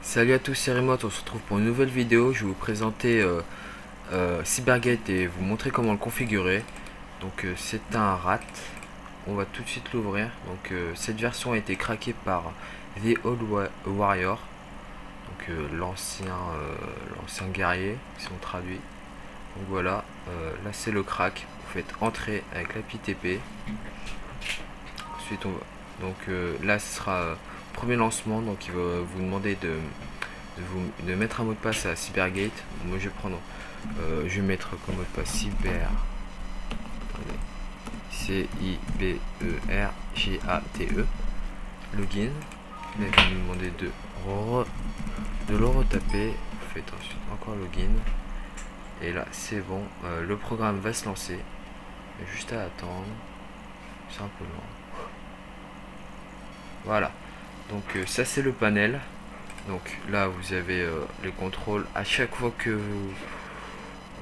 Salut à tous, c'est Remote, on se retrouve pour une nouvelle vidéo. Je vais vous présenter Cybergate et vous montrer comment le configurer. Donc c'est un RAT, on va tout de suite l'ouvrir. Donc cette version a été craquée par The Old Warrior, donc l'ancien guerrier si on traduit. Donc voilà, là c'est le crack. Vous faites entrer avec l'API TP. Ensuite on va, donc là ce sera premier lancement, donc il va vous demander de mettre un mot de passe à Cybergate. Moi je vais prendre, je vais mettre comme mot de passe Cyber, CIBERGATE, login. Là il va nous demander de le retaper. Vous faites ensuite encore login et là c'est bon, le programme va se lancer. Il y a juste à attendre, c'est un peu lent. Voilà, donc ça c'est le panel. Donc là vous avez les contrôles. À chaque fois que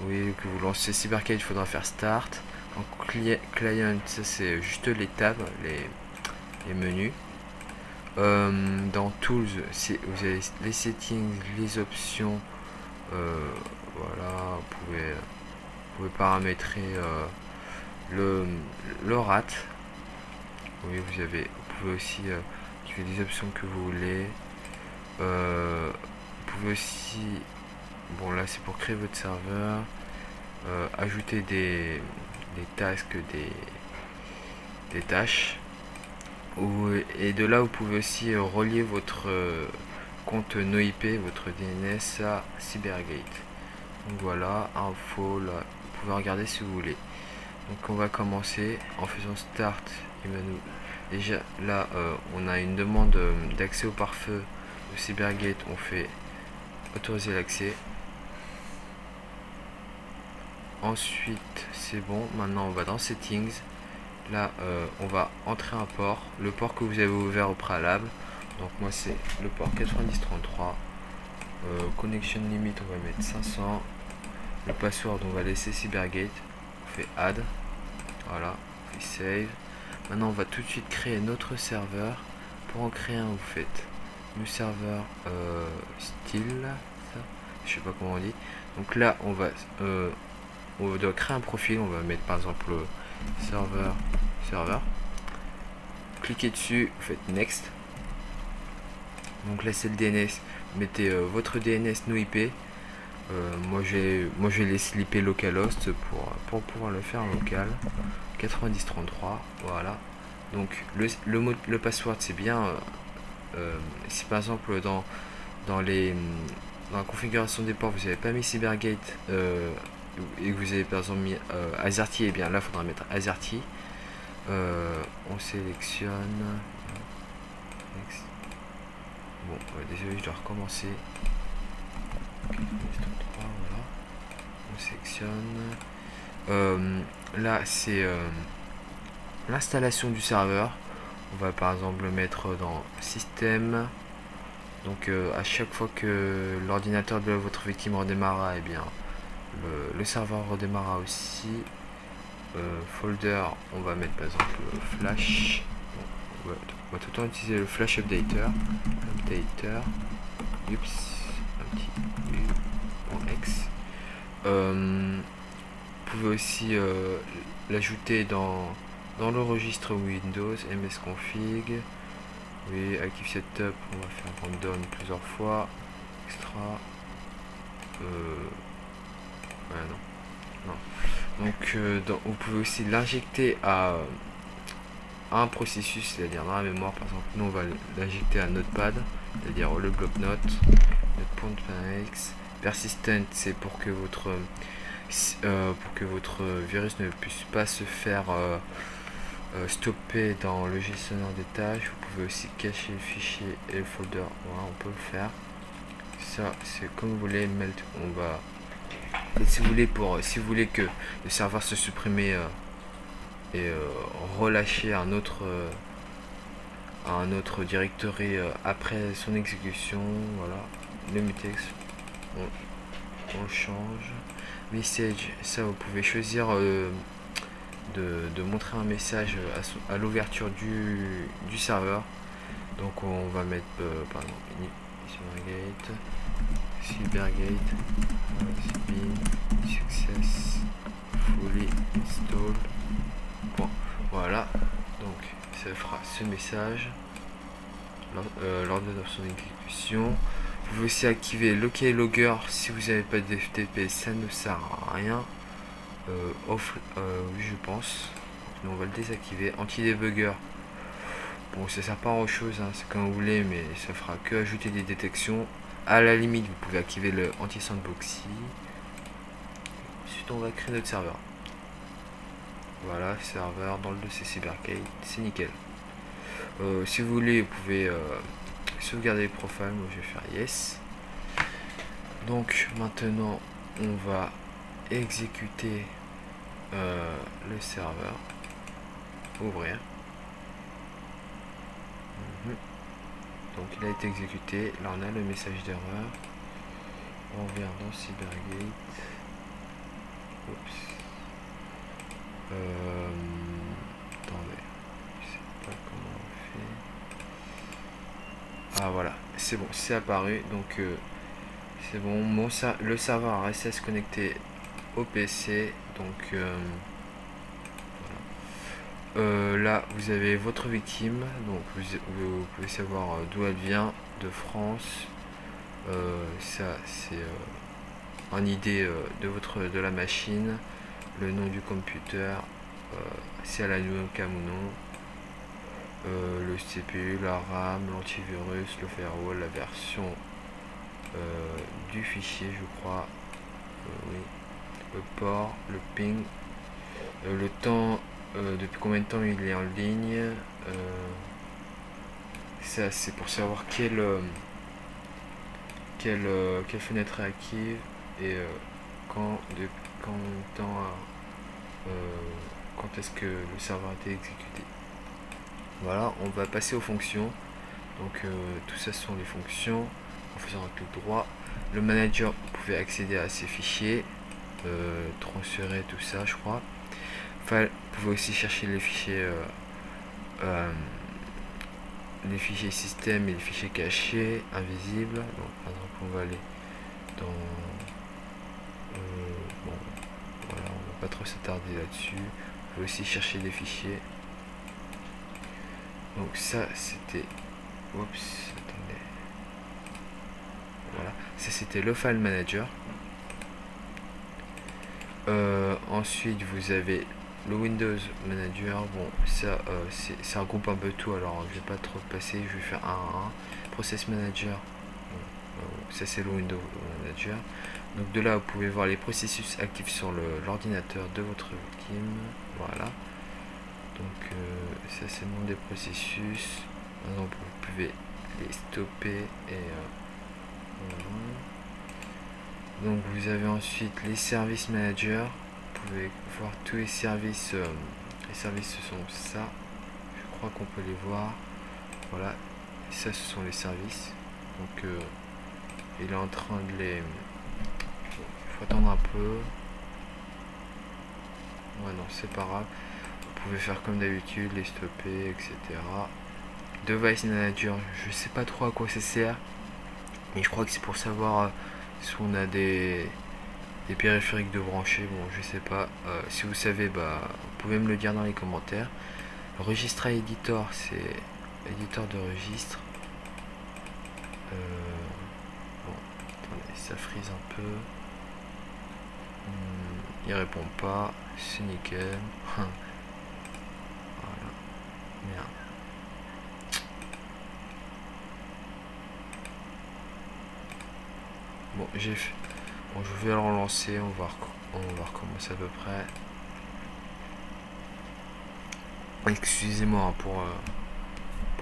vous lancez Cybergate, il faudra faire start. En client, ça c'est juste les tabs, les menus. Dans tools, vous avez les settings, les options. Voilà, vous pouvez paramétrer le RAT. Oui, vous pouvez aussi utiliser les options que vous voulez. Vous pouvez aussi, bon là c'est pour créer votre serveur, ajouter des tasks, des tâches, et de là vous pouvez aussi relier votre compte NoIP, votre DNS à Cybergate. Donc voilà, info, là vous pouvez regarder si vous voulez. Donc on va commencer en faisant start. Il va nous, déjà là on a une demande d'accès au pare-feu de Cybergate. On fait autoriser l'accès. Ensuite c'est bon, maintenant on va dans settings. Là on va entrer un port, le port que vous avez ouvert au préalable. Donc moi c'est le port 9033. Connection limit on va mettre 500. Le password on va laisser Cybergate. On fait add, voilà, on fait save. Maintenant on va tout de suite créer notre serveur. Pour en créer un, vous faites le serveur style, ça, je sais pas comment on dit. Donc là on doit créer un profil. On va mettre par exemple serveur. Cliquez dessus, vous faites next. Donc là c'est le DNS. Mettez votre DNS NoIP. Moi j'ai laissé l'IP localhost pour pouvoir le faire en local. 9033, voilà. Donc le password c'est bien si par exemple dans la configuration des ports vous n'avez pas mis Cybergate et que vous avez par exemple mis Azerty, et bien là il faudra mettre Azerty. On sélectionne. Bon, désolé, je dois recommencer. Voilà. On sélectionne. Là c'est l'installation du serveur. On va par exemple le mettre dans système. Donc à chaque fois que l'ordinateur de votre victime redémarrera, et bien le serveur redémarrera aussi. Folder, on va mettre par exemple le flash. On va tout le temps utiliser le flash updater. Oups, un petit U.X. Vous pouvez aussi l'ajouter dans le registre Windows, msconfig. Oui, active setup, on va faire random plusieurs fois. Extra. Ouais, non. Donc vous pouvez aussi l'injecter à un processus, c'est-à-dire dans la mémoire. Par exemple, nous on va l'injecter à Notepad, c'est-à-dire le bloc-notes, note.x. Persistent, c'est pour que votre virus ne puisse pas se faire stopper dans le gestionnaire des tâches. Vous pouvez aussi cacher le fichier et le folder. Voilà, on peut le faire. Ça c'est comme vous voulez. Melt, on va, si vous voulez que le serveur se supprime et relâcher à un autre directory après son exécution. Voilà, le mutex on change. Message, ça vous pouvez choisir de montrer un message à l'ouverture du serveur. Donc on va mettre par exemple Cybergate success fully installed. Bon, voilà, donc ça fera ce message lors de son exécution. Vous pouvez aussi activer le keylogger si vous n'avez pas de FTP, ça ne sert à rien. Oui, je pense. Donc, on va le désactiver. Anti-debugger, bon, ça sert pas à autre chose, hein, c'est comme vous voulez, mais ça fera que ajouter des détections. À la limite, vous pouvez activer le anti-sandboxy. Ensuite, on va créer notre serveur. Voilà, serveur dans le dossier Cybergate, c'est nickel. Si vous voulez, vous pouvez sauvegarder les profiles. Moi, je vais faire yes. Donc, maintenant, on va exécuter le serveur. Ouvrir. Donc il a été exécuté. Là on a le message d'erreur. On revient dans Cybergate. Oups. Attendez. Je sais pas comment on fait. Ah voilà, c'est bon, c'est apparu. Donc c'est bon. Le serveur RSS connecté au PC. Donc là vous avez votre victime, donc vous pouvez savoir d'où elle vient, de France. Ça c'est une idée de la machine, le nom du computer, si elle a une cam ou non, le CPU, la RAM, l'antivirus, le firewall, la version du fichier, je crois, oui, le port, le ping, le temps. Depuis combien de temps il est en ligne, ça c'est pour savoir quelle fenêtre est active et quand est-ce que le serveur a été exécuté. Voilà, on va passer aux fonctions. Donc tout ça sont les fonctions. En faisant un clic droit, le manager, vous pouvez accéder à ces fichiers, transférer tout ça, je crois. Enfin, vous pouvez aussi chercher les fichiers système et les fichiers cachés, invisibles. Donc, par exemple, on va aller dans bon, voilà, on va pas trop s'attarder là-dessus. Vous pouvez aussi chercher des fichiers. Donc ça c'était, oups, attendez, voilà, ça c'était le file manager. Ensuite vous avez le Windows Manager. Bon, ça ça regroupe un peu tout, alors je vais pas trop passer, je vais faire un à un. Process Manager, bon, ça c'est le Windows Manager. Donc de là vous pouvez voir les processus actifs sur l'ordinateur de votre victime. Voilà, donc ça c'est le nom des processus. Donc vous pouvez les stopper et voilà. Donc vous avez ensuite les services managers. Vous pouvez voir tous les services. Les services ce sont ça. Je crois qu'on peut les voir. Voilà. Et ça ce sont les services. Donc il est en train de les... Il faut attendre un peu. Ouais non c'est pas grave. Vous pouvez faire comme d'habitude, les stopper, etc. Device manager, je sais pas trop à quoi ça sert. Mais je crois que c'est pour savoir si on a des périphériques de brancher. Bon je sais pas, si vous savez bah vous pouvez me le dire dans les commentaires. Le registre editor, c'est éditeur de registre. Bon attendez, ça frise un peu. Il répond pas, c'est nickel. Voilà, merde. Bon, j'ai fait. Bon, je vais le relancer, on va recommencer à peu près. Excusez-moi pour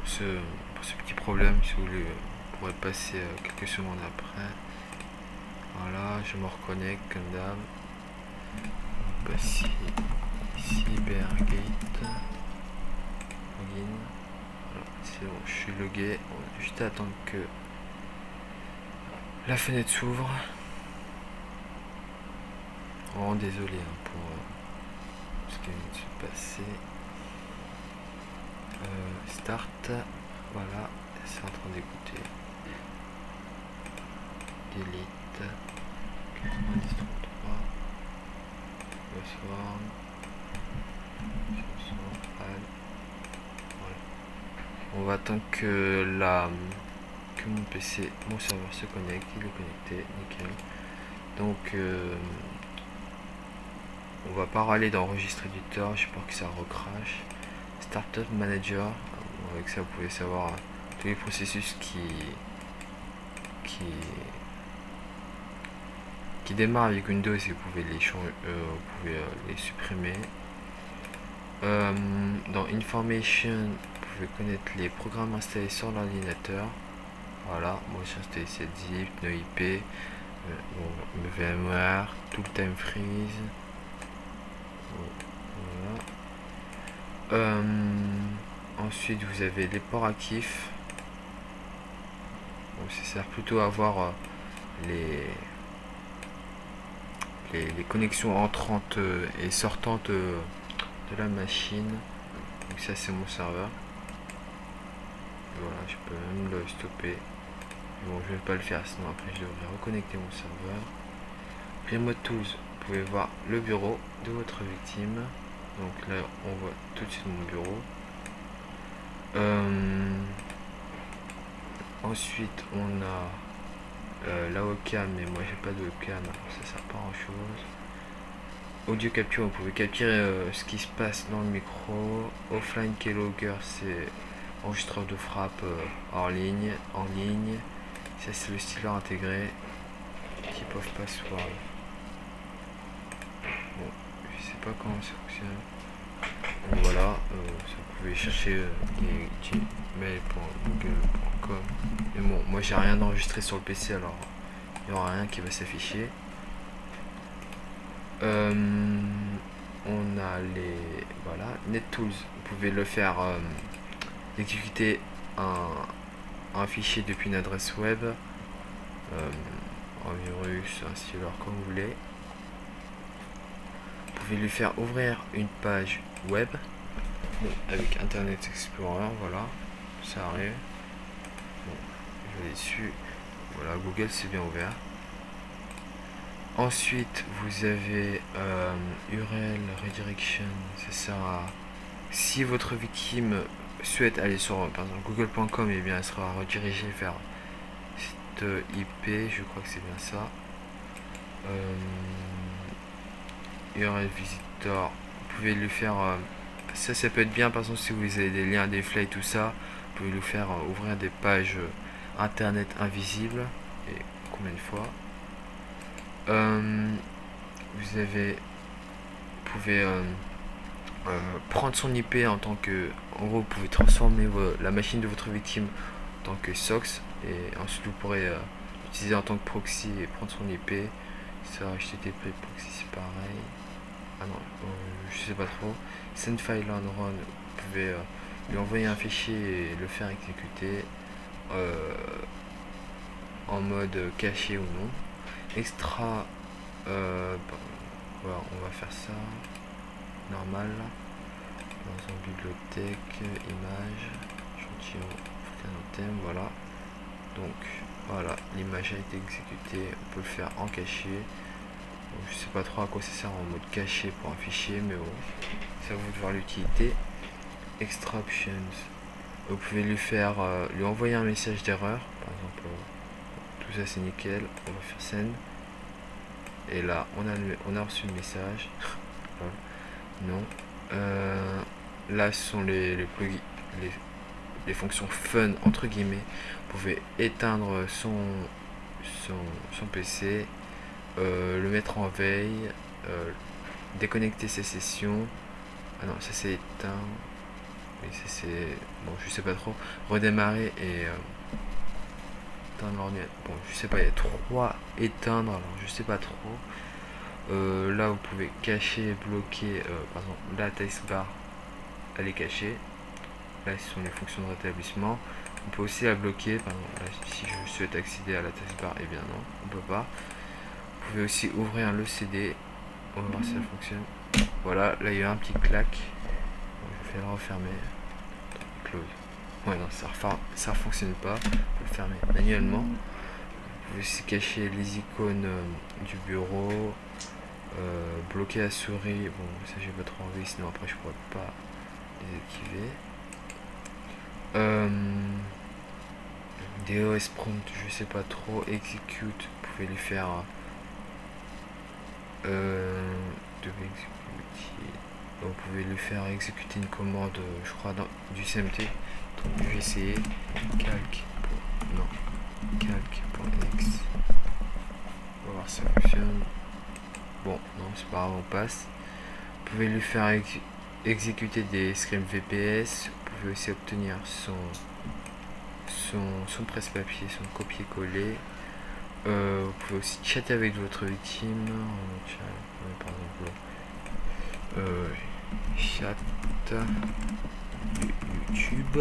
ce petit problème, si vous voulez, on pourrait passer quelques secondes après. Voilà, je me reconnecte comme d'hab. Voici Cybergate. Login. Voilà, c'est bon, je suis logué. On va juste attendre que la fenêtre s'ouvre. Oh, désolé pour ce qui vient de se passer. Start, voilà, c'est en train d'écouter. Delete 90.3 password. Voilà. On va attendre que mon PC, mon serveur se connecte. Il est connecté, nickel. Donc on va pas râler d'enregistrer du tort, j'ai peur que ça recrache. Startup Manager, avec ça vous pouvez savoir tous les processus qui démarrent avec Windows et vous pouvez les changer, vous pouvez les supprimer. Dans Information, vous pouvez connaître les programmes installés sur l'ordinateur. Voilà, moi j'ai installé zip, NoIP, VMware, Tooltime Freeze. Voilà. Ensuite vous avez les ports actifs. Bon, ça sert plutôt à voir les connexions entrantes et sortantes de la machine. Donc ça c'est mon serveur. Voilà, je peux même le stopper. Bon, je vais pas le faire, sinon après je devrais reconnecter mon serveur. Remote Tools, vous pouvez voir le bureau de votre victime. Donc là on voit tout de suite mon bureau. Ensuite on a la webcam, mais moi j'ai pas de webcam, alors ça sert pas à grand chose. Audio capture, vous pouvez capturer ce qui se passe dans le micro. Offline keylogger, c'est enregistreur de frappe en ligne. Ça c'est le stylet intégré. Type of password. Bon, je sais pas comment ça fonctionne. Donc voilà, ça vous pouvez chercher gmail.google.com. Mais bon, moi j'ai rien enregistré sur le PC, alors il n'y aura rien qui va s'afficher. On a les voilà NetTools, vous pouvez le faire exécuter un fichier depuis une adresse web, un virus, un stylet, comme vous voulez. Vous pouvez lui faire ouvrir une page web avec Internet Explorer, voilà, ça arrive. Bon, je vais dessus, voilà, Google c'est bien ouvert. Ensuite, vous avez URL redirection, ça sert à si votre victime souhaite aller sur par exemple google.com, et bien elle sera redirigée vers site IP, je crois que c'est bien ça. URL visitor, vous pouvez lui faire ça peut être bien par exemple si vous avez des liens, des fly, tout ça, vous pouvez lui faire ouvrir des pages internet invisibles. Et combien de fois vous pouvez prendre son IP en tant que, en gros vous pouvez transformer la machine de votre victime en tant que SOX, et ensuite vous pourrez l'utiliser en tant que proxy et prendre son IP. Ça, HTTP proxy c'est pareil. Ah non, je sais pas trop. Send file on run, vous pouvez lui envoyer un fichier et le faire exécuter en mode caché ou non. Extra, voilà, on va faire ça normal dans une bibliothèque, image, échantillon, thème, voilà. Donc voilà, l'image a été exécutée, on peut le faire en caché. Donc, je sais pas trop à quoi ça sert en mode caché pour un fichier, mais bon, ça vous de voir l'utilité. Extra options, vous pouvez lui faire lui envoyer un message d'erreur, par exemple. Tout ça c'est nickel, on va faire send. Et là on a reçu le message. Non. Là ce sont les fonctions fun entre guillemets. Vous pouvez éteindre son PC, le mettre en veille, déconnecter ses sessions. Ah non, ça c'est éteint. Mais ça c'est bon, je sais pas trop. Redémarrer et l'ordinateur. Bon, je sais pas, il y a 3 éteindre, alors je sais pas trop. Là vous pouvez cacher, bloquer, par exemple la taskbar, elle est cachée. Là ce sont les fonctions de rétablissement. On peut aussi la bloquer, par exemple là, si je souhaite accéder à la taskbar, et bien non, on peut pas. Vous pouvez aussi ouvrir le CD, on va voir si ça fonctionne. Voilà, là il y a un petit clac. Je vais le refermer. Close. Ouais, non, ça fonctionne pas. Je vais le fermer manuellement. Vous pouvez aussi cacher les icônes du bureau. Bloquer la souris. Bon, ça j'ai pas trop envie, sinon après je pourrais pas désactiver. DOS prompt, je sais pas trop. Execute, vous pouvez lui faire vous pouvez lui faire exécuter une commande, je crois, du CMT. Donc je vais essayer calc calc.x. On va voir si ça fonctionne. Bon, non, c'est pas grave, on passe. Vous pouvez lui faire exécuter des scripts VPS. Vous pouvez aussi obtenir son presse-papier, son copier-coller. Vous pouvez aussi chatter avec votre victime. Par exemple, chat YouTube.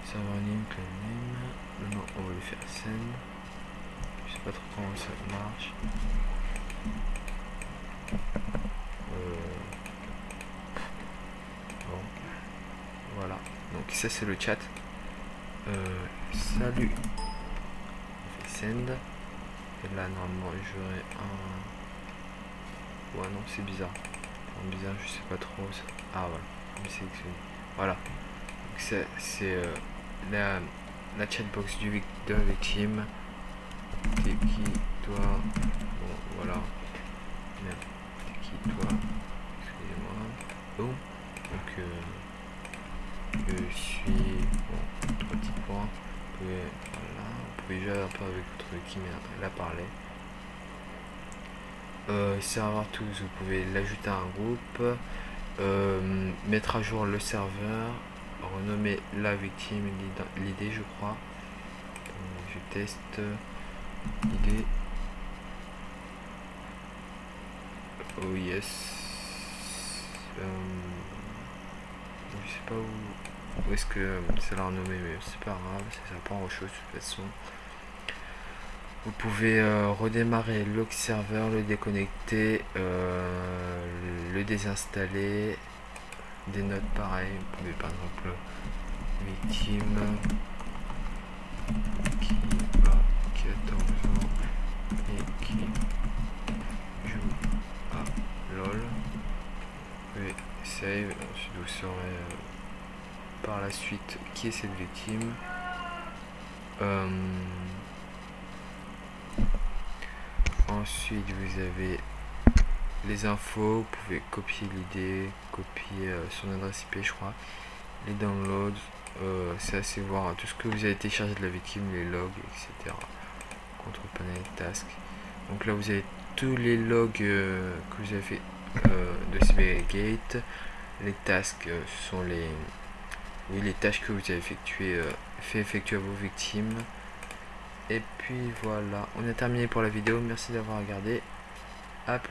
Serveur name, clan name. Non, on va lui faire send. Je sais pas trop comment ça marche. Bon. Voilà. Donc ça c'est le chat. Salut. On fait send. Et là normalement j'aurai un. Ouais non c'est bizarre. Bizarre, je sais pas trop. Ah voilà. Je vais sélectionner. Voilà. Donc c'est la chatbox de la victime. T'es qui toi? Bon voilà. Merde. T'es qui toi? Excusez-moi. Boum. Donc je suis. Bon, 3 petits points. Voilà. Vous pouvez jouer un peu avec votre victime et la parler. Serveur tools, vous pouvez l'ajouter à un groupe. Mettre à jour le serveur. Renommer la victime, l'idée je crois. Je teste l'idée. Oh yes. Je sais pas où est-ce que ça l'a renommé, mais c'est pas grave, ça sert pas à grand chose de toute façon. Vous pouvez redémarrer le serveur, le déconnecter, le désinstaller. Des notes pareil, vous pouvez par exemple victime qui a 14 ans et qui joue à LOL. Vous pouvez save, ensuite vous saurez par la suite qui est cette victime. Ensuite vous avez les infos, vous pouvez copier l'idée, copier son adresse IP je crois, les downloads, c'est assez voir tout ce que vous avez téléchargé de la victime, les logs, etc. Contrôle panel, task. Donc là vous avez tous les logs que vous avez fait de CyberGate. Les tasks sont les tâches que vous avez fait effectuer à vos victimes. Et puis voilà, on a terminé pour la vidéo, merci d'avoir regardé, à plus.